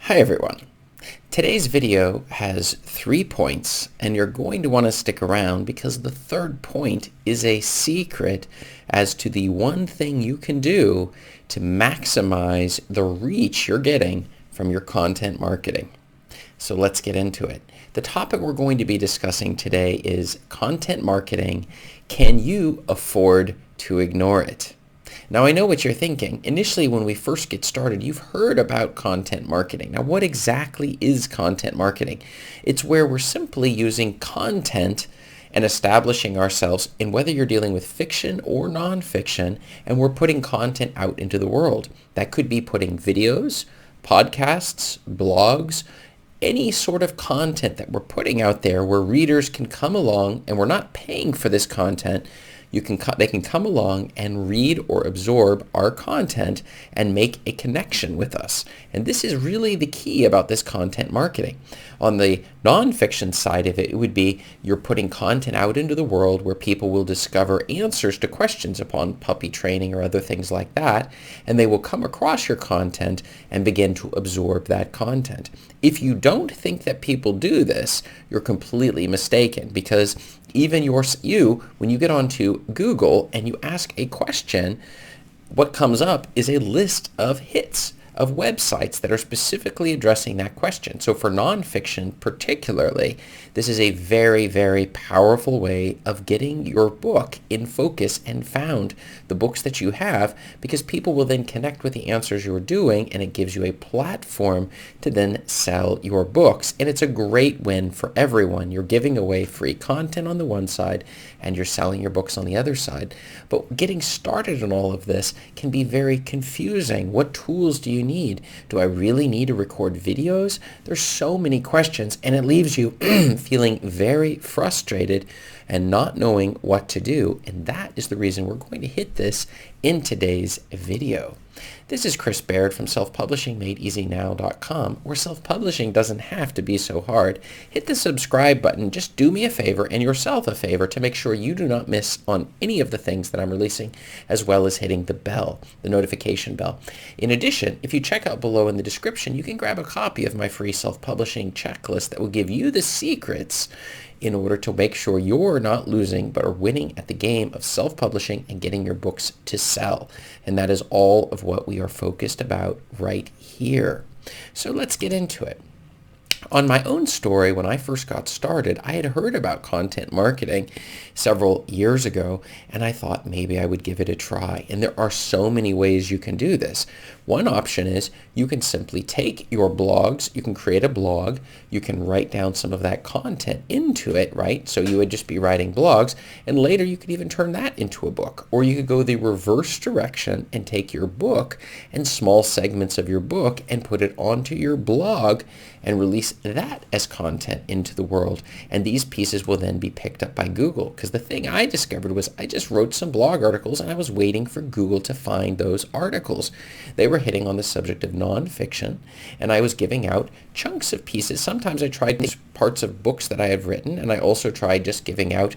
Hi everyone. Today's video has 3 points and you're going to want to stick around because the third point is a secret as to the one thing you can do to maximize the reach you're getting from your content marketing. So let's get into it. The topic we're going to be discussing today is content marketing. Can you afford to ignore it? Now, I know what you're thinking. Initially, when we first get started, you've heard about content marketing. Now, what exactly is content marketing? It's where we're simply using content and establishing ourselves in whether you're dealing with fiction or nonfiction, and we're putting content out into the world. That could be putting videos, podcasts, blogs, any sort of content that we're putting out there where readers can come along, and we're not paying for this content. They can come along and read or absorb our content and make a connection with us. And this is really the key about this content marketing. On the nonfiction side of it, it would be you're putting content out into the world where people will discover answers to questions upon puppy training or other things like that, and they will come across your content and begin to absorb that content. If you don't think that people do this, you're completely mistaken, because even when you get onto Google and you ask a question, what comes up is a list of hits of websites that are specifically addressing that question. So for nonfiction particularly, this is a very, very powerful way of getting your book in focus and found, the books that you have, because people will then connect with the answers you're doing, and it gives you a platform to then sell your books. And it's a great win for everyone. You're giving away free content on the one side and you're selling your books on the other side. But getting started on all of this can be very confusing. What tools do you need? Do I really need to record videos? There's so many questions, and it leaves you feeling very frustrated and not knowing what to do. And that is the reason we're going to hit this in today's video. This is Chris Baird from selfpublishingmadeeasynow.com, where self-publishing doesn't have to be so hard. Hit the subscribe button. Just do me a favor and yourself a favor to make sure you do not miss on any of the things that I'm releasing, as well as hitting the bell, the notification bell. In addition, if you check out below in the description, you can grab a copy of my free self-publishing checklist that will give you the secrets in order to make sure you're not losing but are winning at the game of self-publishing and getting your books to sell. And that is all of what we are focused about right here. So let's get into it. On my own story, when I first got started, I had heard about content marketing several years ago, and I thought maybe I would give it a try. And there are so many ways you can do this. One option is you can simply take your blogs, you can create a blog, you can write down some of that content into it, right? So you would just be writing blogs, and later you could even turn that into a book. Or you could go the reverse direction and take your book and small segments of your book and put it onto your blog and release that as content into the world. And these pieces will then be picked up by Google. Because the thing I discovered was I just wrote some blog articles and I was waiting for Google to find those articles. They were hitting on the subject of nonfiction, and I was giving out chunks of pieces. Sometimes I tried these parts of books that I have written, and I also tried just giving out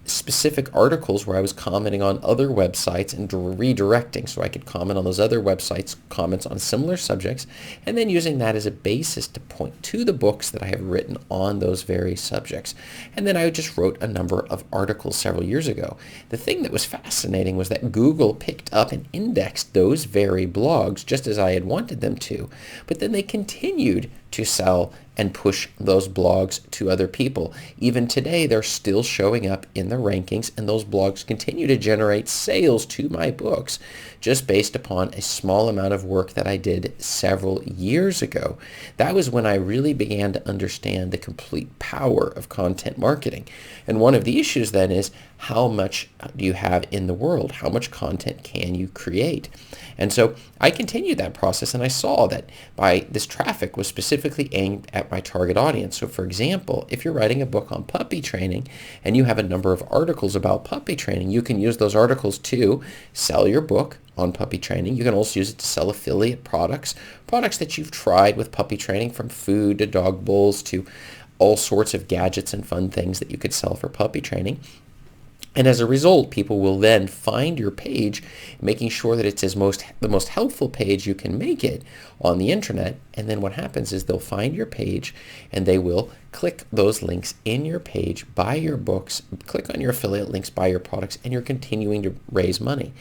specific articles where I was commenting on other websites and redirecting so I could comment on those other websites, comments on similar subjects, and then using that as a basis to point to the books that I have written on those very subjects. And then I just wrote a number of articles several years ago. The thing that was fascinating was that Google picked up and indexed those very blogs just as I had wanted them to, but then they continued to sell and push those blogs to other people. Even today, they're still showing up in the rankings, and those blogs continue to generate sales to my books just based upon a small amount of work that I did several years ago. That was when I really began to understand the complete power of content marketing. And one of the issues then is, how much do you have in the world? How much content can you create? And so I continued that process, and I saw that this traffic was specifically aimed at my target audience. So for example, if you're writing a book on puppy training and you have a number of articles about puppy training, you can use those articles to sell your book on puppy training. You can also use it to sell affiliate products that you've tried with puppy training, from food to dog bowls to all sorts of gadgets and fun things that you could sell for puppy training. And as a result, people will then find your page, making sure that it's the most helpful page you can make it on the internet. And then what happens is they'll find your page and they will click those links in your page, buy your books, click on your affiliate links, buy your products, and you're continuing to raise money.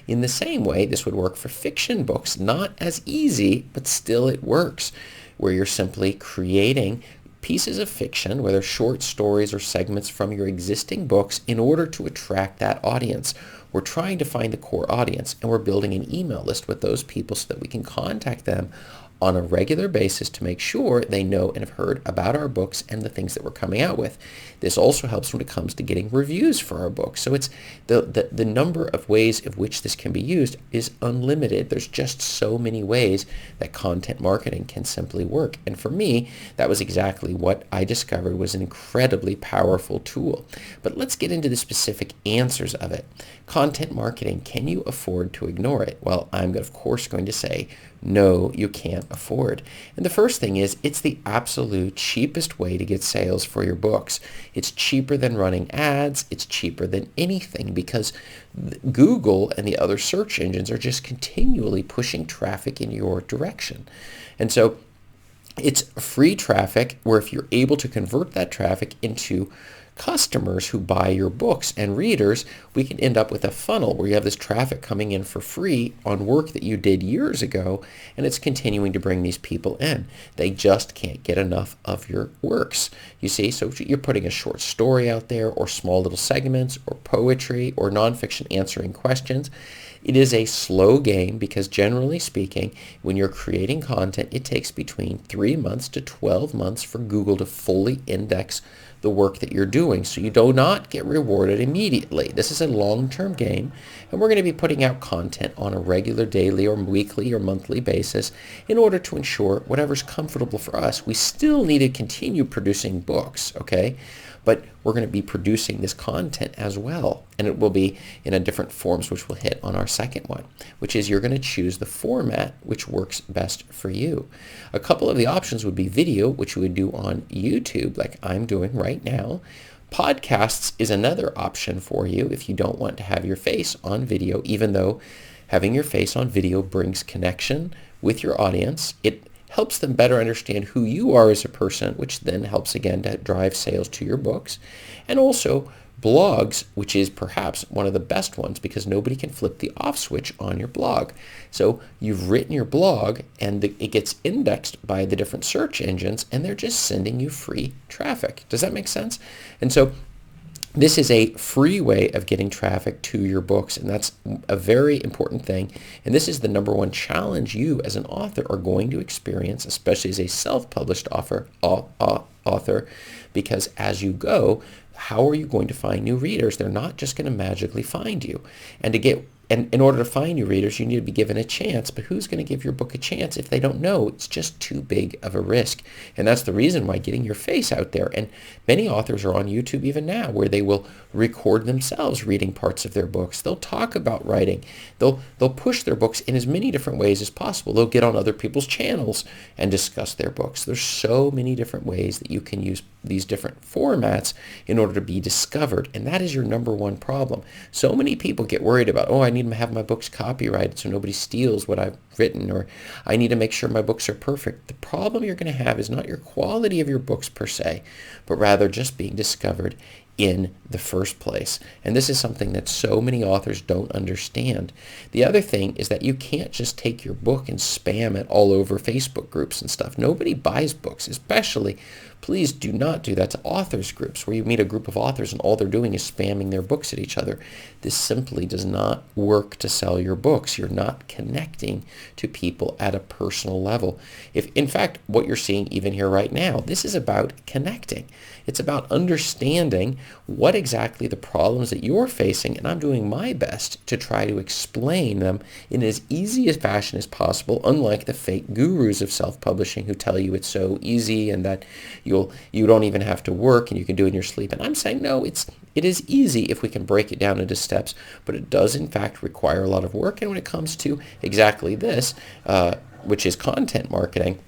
In the same way, this would work for fiction books. Not as easy, but still it works, where you're simply creating pieces of fiction, whether short stories or segments from your existing books, in order to attract that audience. We're trying to find the core audience, and we're building an email list with those people so that we can contact them on a regular basis to make sure they know and have heard about our books and the things that we're coming out with. This also helps when it comes to getting reviews for our books. So it's the number of ways of which this can be used is unlimited. There's just so many ways that content marketing can simply work. And for me, that was exactly what I discovered was an incredibly powerful tool. But let's get into the specific answers of it. Content marketing, can you afford to ignore it? Well, I'm of course going to say, no, you can't afford. And the first thing is, it's the absolute cheapest way to get sales for your books. It's cheaper than running ads. It's cheaper than anything because Google and the other search engines are just continually pushing traffic in your direction. And so it's free traffic where if you're able to convert that traffic into customers who buy your books and readers, we can end up with a funnel where you have this traffic coming in for free on work that you did years ago, and it's continuing to bring these people in. They just can't get enough of your works. You see, so you're putting a short story out there, or small little segments, or poetry, or nonfiction answering questions. It is a slow game because generally speaking, when you're creating content, it takes between 3 months to 12 months for Google to fully index the work that you're doing. So you do not get rewarded immediately. This is a long-term game, and we're going to be putting out content on a regular daily or weekly or monthly basis in order to ensure whatever's comfortable for us. We still need to continue producing books, okay? But we're going to be producing this content as well, and it will be in a different forms, which we'll hit on our second one, which is you're going to choose the format which works best for you. A couple of the options would be video, which you would do on YouTube, like I'm doing right now. Podcasts is another option for you if you don't want to have your face on video, even though having your face on video brings connection with your audience. It helps them better understand who you are as a person, which then helps again to drive sales to your books. And also blogs, which is perhaps one of the best ones because nobody can flip the off switch on your blog. So you've written your blog and it gets indexed by the different search engines and they're just sending you free traffic. Does that make sense? And so this is a free way of getting traffic to your books, and that's a very important thing. And this is the number one challenge you as an author are going to experience, especially as a self-published author, because as you go, how are you going to find new readers? They're not just going to magically find you. And in order to find new readers, you need to be given a chance. But who's going to give your book a chance if they don't know? It's just too big of a risk. And that's the reason why getting your face out there. And many authors are on YouTube even now where they will record themselves reading parts of their books. They'll talk about writing. They'll push their books in as many different ways as possible. They'll get on other people's channels and discuss their books. There's so many different ways that you can use these different formats in order to be discovered. And that is your number one problem. So many people get worried about, I need to have my books copyrighted so nobody steals what I've written, or I need to make sure my books are perfect. The problem you're going to have is not your quality of your books per se, but rather just being discovered in the first place. And this is something that so many authors don't understand. The other thing is that you can't just take your book and spam it all over Facebook groups and stuff. Nobody buys books, especially, please do not do that to authors groups where you meet a group of authors and all they're doing is spamming their books at each other. This simply does not work to sell your books. You're not connecting to people at a personal level. If, in fact, what you're seeing even here right now, this is about connecting. It's about understanding what exactly the problems that you're facing, and I'm doing my best to try to explain them in as easy a fashion as possible, unlike the fake gurus of self-publishing who tell you it's so easy and that you don't even have to work and you can do it in your sleep. And I'm saying, no, it is easy if we can break it down into steps, but it does in fact require a lot of work. And when it comes to exactly this, which is content marketing,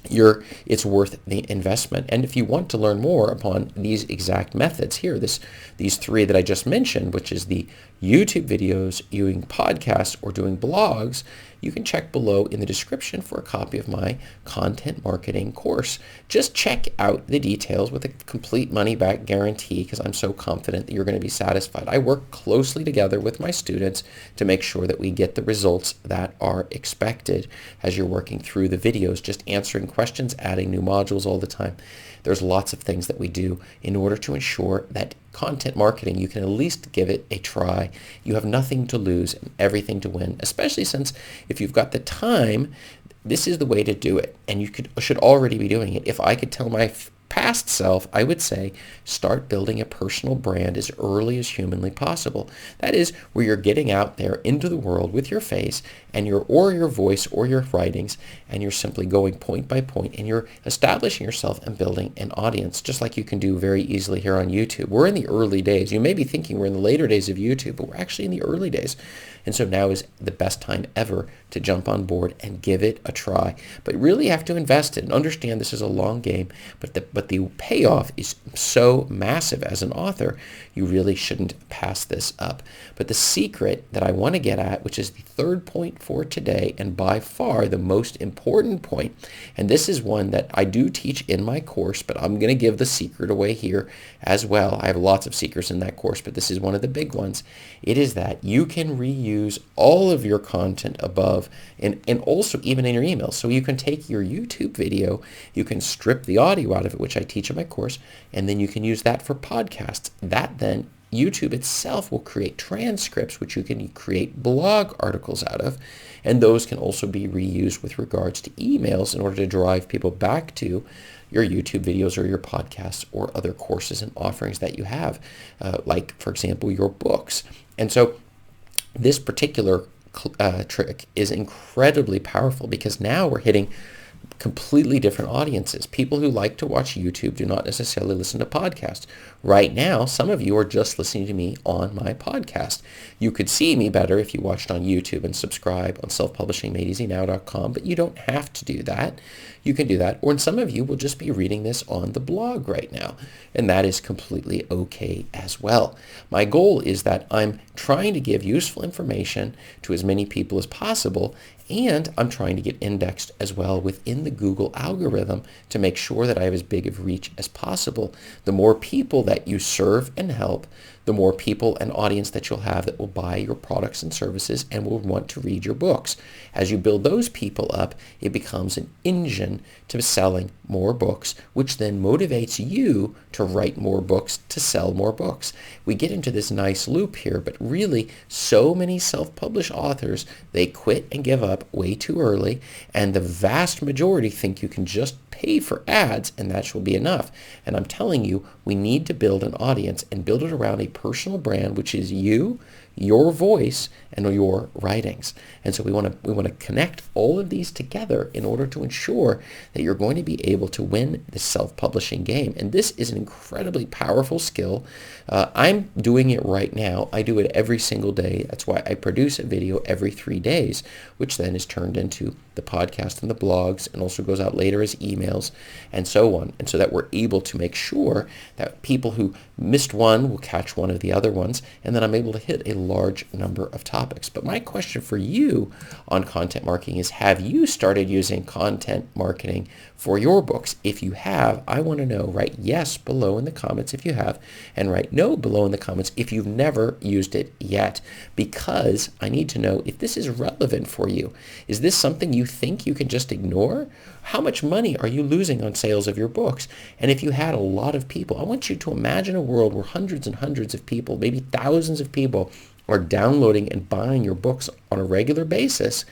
it's worth the investment. And if you want to learn more upon these exact methods here, these three that I just mentioned, which is the YouTube videos, doing podcasts, or doing blogs, you can check below in the description for a copy of my content marketing course. Just check out the details with a complete money-back guarantee, because I'm so confident that you're going to be satisfied. I work closely together with my students to make sure that we get the results that are expected as you're working through the videos, just answering questions, adding new modules all the time. There's lots of things that we do in order to ensure that content marketing, you can at least give it a try. You have nothing to lose and everything to win, especially since if you've got the time, this is the way to do it. And you should already be doing it. If I could tell my past self, I would say start building a personal brand as early as humanly possible. That is where you're getting out there into the world with your face and your voice or your writings, and you're simply going point by point, and you're establishing yourself and building an audience, just like you can do very easily here on YouTube. We're in the early days. You may be thinking we're in the later days of YouTube, but we're actually in the early days. And so now is the best time ever to jump on board and give it a try. But really have to invest it and understand this is a long game, but the payoff is so massive as an author, you really shouldn't pass this up. But the secret that I want to get at, which is the third point for today, and by far the most important point, and this is one that I do teach in my course, but I'm going to give the secret away here as well. I have lots of secrets in that course, but this is one of the big ones. It is that you can reuse all of your content above, and also even in your emails. So you can take your YouTube video, you can strip the audio out of it, which I teach in my course, and then you can use that for podcasts. That then YouTube itself will create transcripts, which you can create blog articles out of, and those can also be reused with regards to emails in order to drive people back to your YouTube videos or your podcasts or other courses and offerings that you have, like, for example, your books. And so this particular trick is incredibly powerful, because now we're hitting completely different audiences. People who like to watch YouTube do not necessarily listen to podcasts. Right now, some of you are just listening to me on my podcast. You could see me better if you watched on YouTube and subscribe on selfpublishingmadeeasynow.com, but you don't have to do that. You can do that. Or some of you will just be reading this on the blog right now, and that is completely okay as well. My goal is that I'm trying to give useful information to as many people as possible, and I'm trying to get indexed as well within the Google algorithm to make sure that I have as big of reach as possible. The more people that you serve and help, the more people and audience that you'll have that will buy your products and services and will want to read your books. As you build those people up, it becomes an engine to selling more books, which then motivates you to write more books, to sell more books. We get into this nice loop here, but really so many self-published authors, they quit and give up way too early, and the vast majority think you can just pay for ads and that will be enough. And I'm telling you, we need to build an audience and build it around a personal brand, which is you, your voice, and your writings. And so we want to connect all of these together in order to ensure that you're going to be able to win the self-publishing game. And this is an incredibly powerful skill. I'm doing it right now. I do it every single day. That's why I produce a video every 3 days, which then is turned into the podcast and the blogs, and also goes out later as emails and so on. And so that we're able to make sure that people who missed one will catch one of the other ones, and then I'm able to hit a large number of topics. But my question for you on content marketing is, have you started using content marketing for your books? If you have, I want to know. Write yes below in the comments if you have, and write no below in the comments if you've never used it yet, because I need to know if this is relevant for you. Is this something you think you can just ignore? How much money are you losing on sales of your books? And if you had a lot of people, I want you to imagine a world where hundreds and hundreds of people, maybe thousands of people, are downloading and buying your books on a regular basis.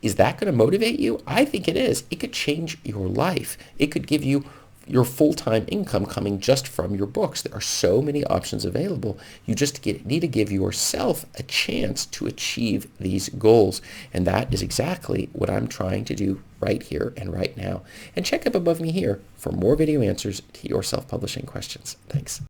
Is that going to motivate you? I think it is. It could change your life. It could give you your full-time income coming just from your books. There are so many options available. You just need to give yourself a chance to achieve these goals. And that is exactly what I'm trying to do right here and right now. And check up above me here for more video answers to your self-publishing questions. Thanks.